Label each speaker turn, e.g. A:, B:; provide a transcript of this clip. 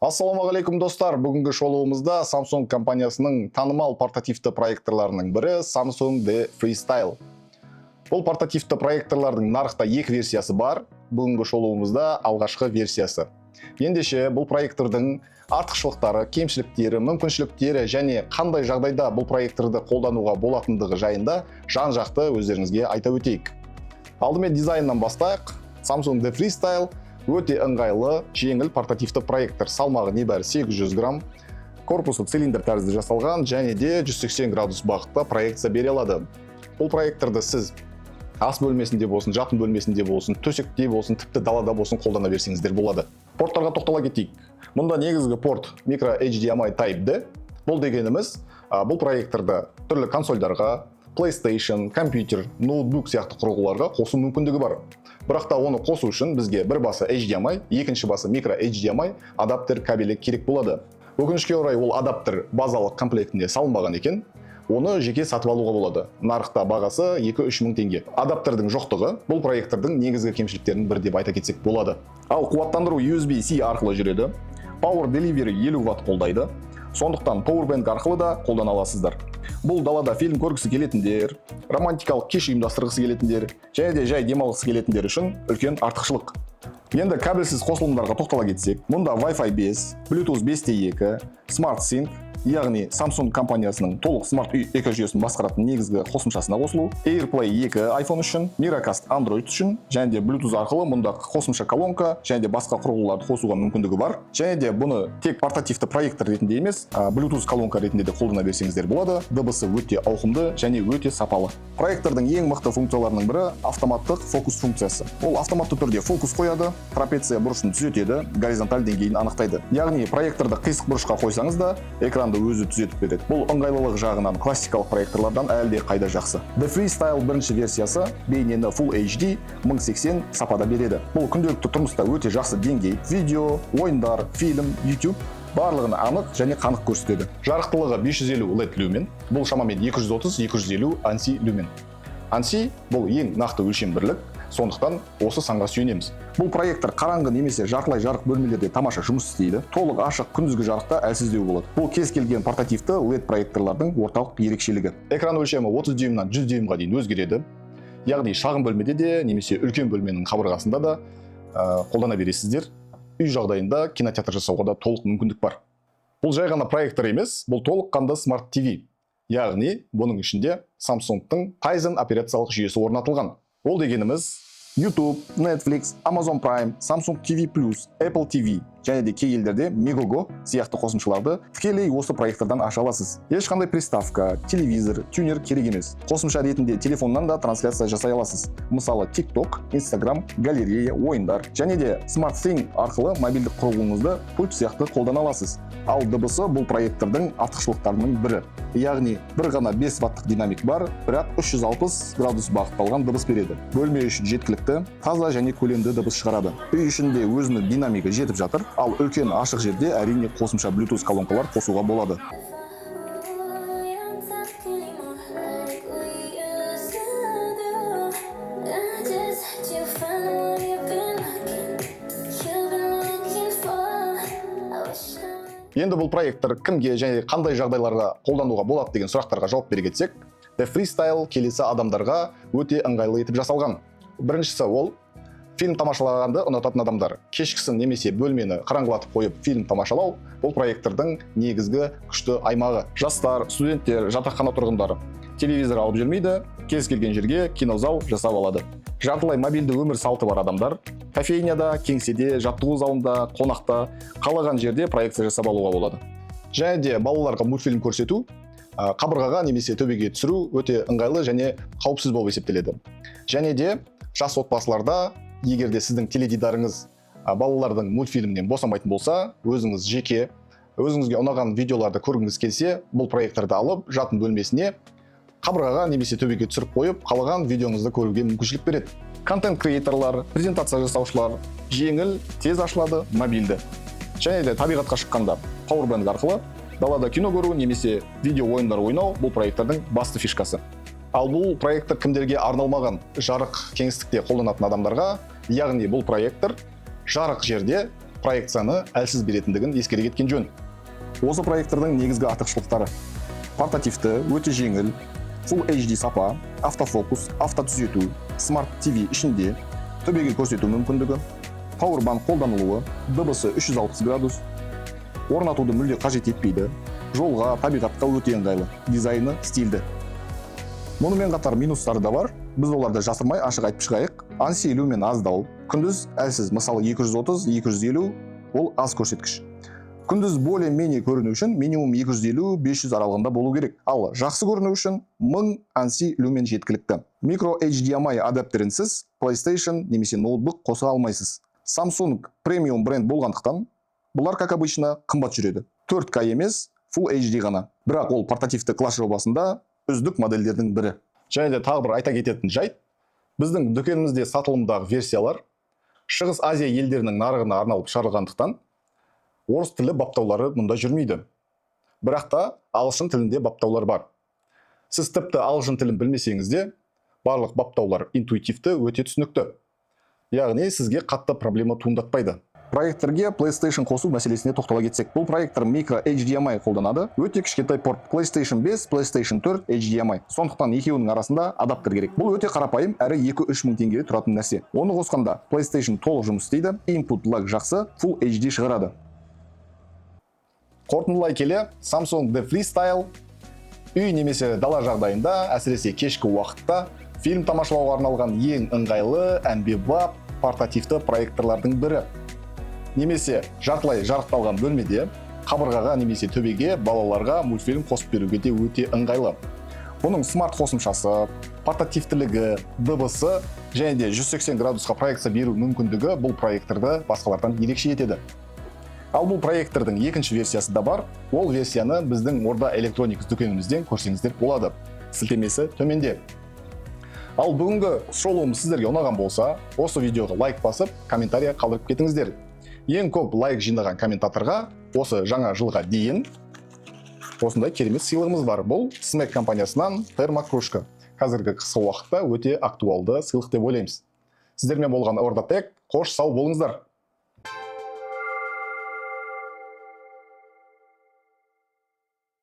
A: Ассалаумағалейкум достар, бүгінгі шолуымызда Samsung компаниясының танымал портативті проекторларының бірі Samsung The Freestyle. Бұл портативті проекторлардың нарықта екі версиясы бар, бүгінгі шолуымызда алғашқы версиясы. Ендеше бұл проектордың артықшылықтары, кемшіліктері, мүмкіншіліктері және қандай жағдайда бұл проекторды қолдануға болатындығы жайында жан-жақты өздеріңізге айта өтейік. Алдымен дизайннан бастайық. Samsung The Freestyle өте ыңғайлы, жеңіл портативті проектор. Салмағы небәрі 800 грамм, корпусы цилиндр тәрізді жасалған және де 180 градус бағытта проекция бере алады. Бұл проекторды сіз ас бөлмесінде болсын, жатын бөлмесінде болсын, төсекте болсын, тіпті далада болсын қолдана берсеңіздер болады. Порттарға тоқтала кетейік. Мұнда негізгі порт micro HDMI Type-D. Бұл дегеніміз, бұл проекторды түрлі консольдарға, PlayStation, компьютер, ноутбук сияқты құрылғыларға қосу мүмкіндігі бар. Бірақ та оны қосу үшін бізге бір басы HDMI, екінші басы micro HDMI адаптер кабелі керек болады. Өкінішке орай ол адаптер базалық комплектінде салынбаған екен. Оны жеке сатып алуға болады. Нарықта бағасы 2-3 мың теңге. Адаптердің жоқтығы бұл проектордың негізгі кемшіліктерінің бірі деп айта кетсек болады. Ал қуаттандыру USB-C арқылы жүреді. Power Delivery 50 Вт қолдайды. Сондықтан Powerbank арқылы да қолдана аласыздар. Бұл далада фильм көргісі келетіндер, романтикалық кеш ұйымдастырғысы келетіндер, және де жай демалғысы келетіндер үшін үлкен артықшылық. Енді кабельсіз қосылымдарға тоқтала кетсек, мұнда Wi-Fi 5, Bluetooth 5.2, SmartSync, яғни Samsung компаниясының толық смарт үй экожүйесін басқаратын негізгі қосымшасына қосылу, AirPlay 2 iPhone үшін, Miracast Android үшін, және де Bluetooth арқылы мұнда қосымша колонка, және де басқа құрылғыларды қосуға мүмкіндігі бар. Және де бұны тек портативті проектор ретінде емес, Bluetooth колонка ретінде де қолдана берсеңіздер болады. Дыбысы өте ауқымды және өте сапалы. Проектордың ең мықты функцияларының бірі автоматтық фокус функциясы. Ол автоматты түрде фокус қояды, трапеция бұрышын түзетеді, горизонталь деңгейін анықтайды. Яғни проекторды қисық бұрышқа қойсаңыз да экранды өзі түзетіп береді. Бұл ыңғайлылық жағынан классикалық проекторлардан әлде қайда жақсы. The Freestyle бірінші версиясы бейнені Full HD 1080 сапада береді. Бұл күнделікті тұрмыста өте жақсы деңгей. Видео, ойындар, фильм, YouTube барлығын анық және қанық көрсетеді. Жарықтылығы 550 LED люмен, бұл шамамен 230-250 ANSI люмен. ANSI бұл ең нақты өлшем бірлік, сондықтан осы санға сүйенеміз. Бұл проектор қараңғы немесе жартылай жарық бөлмелерде тамаша жұмыс істейді. Толық ашық күндізгі жарықта әлсіздеу болады. Бұл кез келген портативті LED проекторлардың орталық ерекшелігі. Экран өлшемі 30 дюймнан 100 дюймға дейін өзгереді. Яғни шағын бөлмеде де немесе үлкен бөлменің қабырғасында да қолдана бересіздер. Үй жағдайында кинотеатр жасауға да толық мүмкіндік бар. Бұл жай ғана проектор емес, бұл толыққанды Smart TV. Яғни бұның ішінде Samsung-тың Tizen операциялық жүйесі орнатылған. Ол дегеніміз YouTube, Netflix, Amazon Prime, Samsung TV+, Apple TV және де кей елдерде Megogo сияқты қосымшаларды тікелей осы проектордан аша аласыз. Ешқандай приставка, телевизор, тюнер керек емес. Қосымша ретінде телефоннан да трансляция жасай аласыз. Мысалы TikTok, Instagram, галерея, ойындар және де SmartThing арқылы мобильдік құрылғыңызды пульт сияқты қолдана аласыз. Ал дыбысы бұл проектордың артықшылықтарының бірі. Яғни бір ғана 5 ваттық динамик бар, бірақ 360 градус бағытталған дыбыс береді. Бөлме үшін жеткілікті, таза және көлемді дыбыс шығарады. Үй ішінде өзінің динамигі жетіп жатыр, ал үлкен ашық жерде әрине қосымша Bluetooth колонкалар қосуға болады. Енді бұл проектор кімге және қандай жағдайларға қолдануға болады деген сұрақтарға жауап бере кетсек, The Freestyle келесі адамдарға өте ыңғайлы етіп жасалған. Біріншісі ол фильм тамашалағанды ұнататын адамдар. Кешкісін немесе бөлмені қараңғылатып қойып фильм тамашалау бұл проектордың негізгі күшті аймағы. Жастар, студенттер, жатақхана тұрғындары телевизор алып жүрмейді, кез келген жерге кинозал жасап алады. Жартылай мобильді өмір салты бар адамдар кофейняда, кеңседе, жаттығу залында, қонақта, қалаған жерде проекция жасап алуға болады. Және де балаларға мультфильм көрсету, қабырғаға немесе төбеге түсіру өте ыңғайлы және қауіпсіз болып есептеледі. Және де жас отбасыларда, егер де сіздің теледидарыңыз балалардың мультфильмнен босамайтын болса, өзіңіз жеке, өзіңізге ұнаған видеоларды көргіңіз келсе, бұл проекторды алып, жатын бөлмесіне қабырғаға немесе төбеге түсіріп қойып, қалаған видеоңызды көруге мүмкіншілік береді. Контент креаторлар, презентация жасаушылар жеңіл, тез ашылады, мобильді. Және де табиғатқа шыққанда Powerbank арқылы далада кино көру немесе видео ойындар ойнау бұл проектордың басты фишкасы. Ал бұл проектор кімдерге арналмаған? Жарық кеңістікте қолданатын адамдарға, яғни бұл проектор жарық жерде проекцияны әлсіз беретіндігін ескере кеткен жөн. Осы проектордың негізгі артықшылықтары: портативті, өте жеңіл, Full HD сапа, автофокус, автотүзету, Smart TV ішінде, төбеге көрсету мүмкіндігі, Powerbank қолданылуы, дыбысы 360 градус, орнатуды мүлде қажет етпейді, жолға, табиғатқа өте ыңғайлы, дизайны стильді. Мұнымен қатар минустары да бар, біз оларды жасырмай ашық айтып шығайық. ANSI люмен аздау, күндіз әлсіз, мысалы 230-250 ол аз көрсеткіш. Күндіз более-менее көріну үшін минимум 250-500 аралығында болу керек. Ал жақсы көріну үшін 1000 ANSI люмен жеткілікті. Micro HDMI адаптерінсіз PlayStation немесе ноутбук қоса алмайсыз. Samsung премиум бренд болғандықтан, бұлар, как обычно, қымбат жүреді. 4К емес, Full HD ғана. Бірақ ол портативті класс жобасында үздік модельдердің бірі. Және де тағы бір айта кететін жайт, біздің дүкенімізде сатылымдағы версиялар Шығыс Азия елдерінің нарығына арналып шығарылғандықтан, орыс тілі баптаулары мұнда жүрмейді. Бірақ та ағылшын тілінде баптаулар бар. Сіз тіпті ағылшын тілін білмесеңіз де, барлық баптаулар интуитивті, өте түсінікті. Яғни сізге қатты проблема туындатпайды. Проекторге PlayStation қосу мәселесіне тоқтала кетсек, бұл проектор Micro HDMI қолданады. Өте кішкентай порт, PlayStation 5, PlayStation 4 HDMI. Сондықтан екеуінің арасында адаптер керек. Бұл өте қарапайым, әрі 2-3 мың теңгеге тұратын нәрсе. Оны қосқанда PlayStation толық жұмыс істейді, input lag жақсы, Full HD шығарады. Қорытындылай келе, Samsung The Freestyle үй немесе дала жағдайында, әсіресе кешкі уақытта фильм тамашалауға арналған ең ыңғайлы, әмбебап, портативті проекторлардың бірі. Немесе жартылай жарықталған бөлмеде қабырғаға немесе төбеге балаларға мультфильм қосып беруге де өте ыңғайлы. Бұның смарт қосымшасы, портативтілігі, дыбысы және де 180 градусқа проекция беру мүмкіндігі бұл проекторды басқалардан ерекше етеді. Ал бұл проектордың екінші версиясы да бар. Ол версияны біздің Орда Electronics дүкенімізден көрсеңіздер болады. Сілтемесі төменде. Ал бүгінгі шолуым сіздерге ұнаған болса, осы видеоға лайк басып, комментария қалдырып кетіңіздер. Ең көп лайк жинаған комментаторға осы жаңа жылға дейін осындай керемет сыйлығымыз бар. Бұл Smack компаниясынан термокружка. Қазіргі қысқа уақытта өте актуалды сыйлық деп ойлаймыз. Сіздермен болған Орда Тек, қош сау болыңыздар.